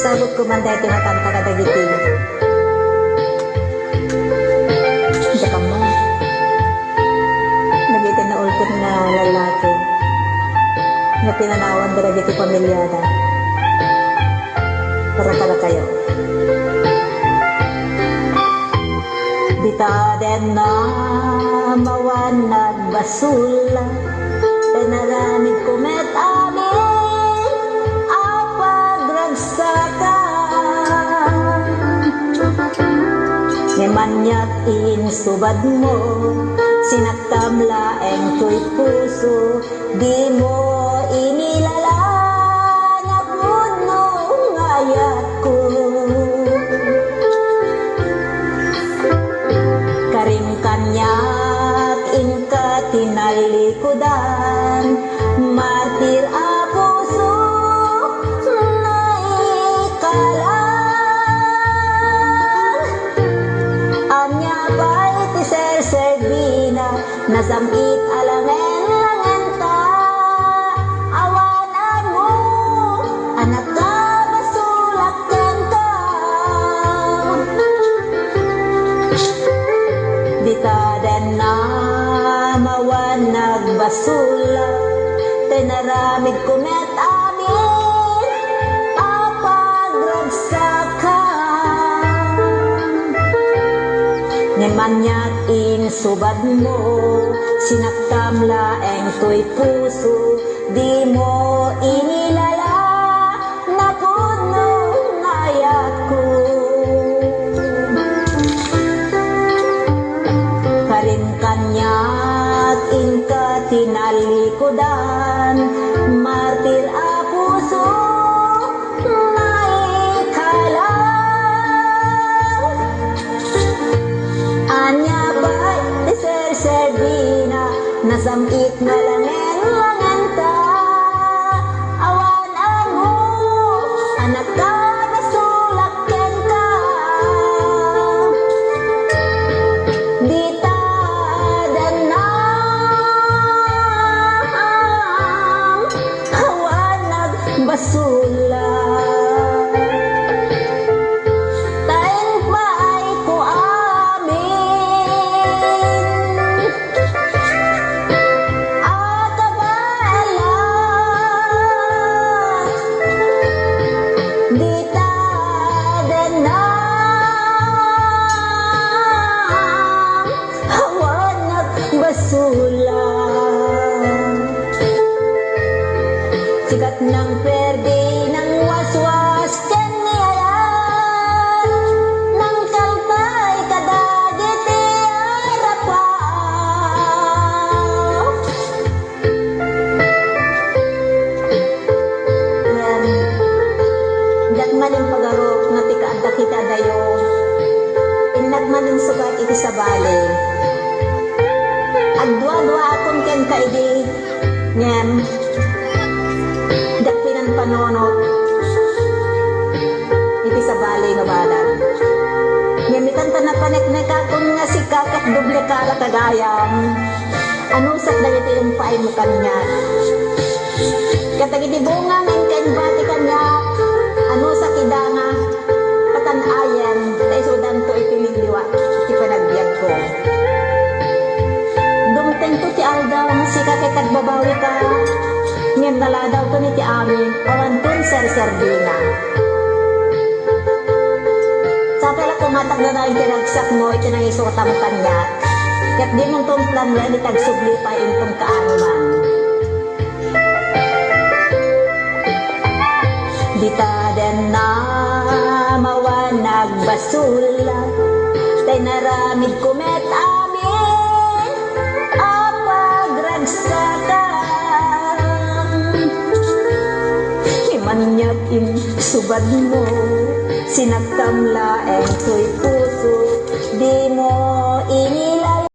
Sabot ko man dahil tinatanta ka dagiti. Saka mo. Nagitin na ulkot na lalaki. Na pinanawan dagiti pamilyada. Para pala kayo. Dita den na mawanag basula. Pinaramid kumet amin apagdragsakan. Ngemanyak insubad mo sinaktam laeng tuy puso di mo inilala na puno ngayat ko. Karing kanyak inka tinalikudan martir a puso na ikalang. Anya pa'y ti ser-servina nasamit alangen-langen ta. Awanan mo anak ka masulak kan ka. Dita den na mawanag basula tinaramid kumet amin apagdragsakan. Ngemanyak insubad mo sinaktam laeng tuy puso di mo inilala na puno ngayat ko. Karin kanyak inka tinalikudan martir a puso na ikalang. Anya ba'y ti ser-servina nasamit na langen-langen ta. Awanan mo anak ka masulak ken ka. Dita den na hawanag basula. Taeng paay ko amin akabala. Dita den na hawanag basula. Sikat ng perde ng waswas kaniyayan ng kaltay kadagiti arapaw. Yan, datmaning pagarok nga tikaadda kita dayo inagmaning sugat iti sa bali. Agdwa-dwa akong ken kaidi ngem dakpinan panonot iti sa bali nga balag. Ngemitan ta na panek-nek akong nga si kakak doble kara kadayam. Anusak na iti yung paay mo kanya. Katagiti bunga ng kainbati kanya. Anusak idanga patanayan ta isudan ko iti liwa iti panagbiag ko. Dumteng to ti aldaw si kakak tagbabawi ka. Ngem naladaw to ni ti amin awan ton ser-servina. Sapela kumatag na rin tinagsak mo iti nang isutam kanya. Kat di mong tumplan na itagsubli pa intong kaanuman. Dita den na mawanag basula tinaramid kumet amin apagdragsakan. Imanyak insubad mo sinaktam laeng tuy puso di mo inilala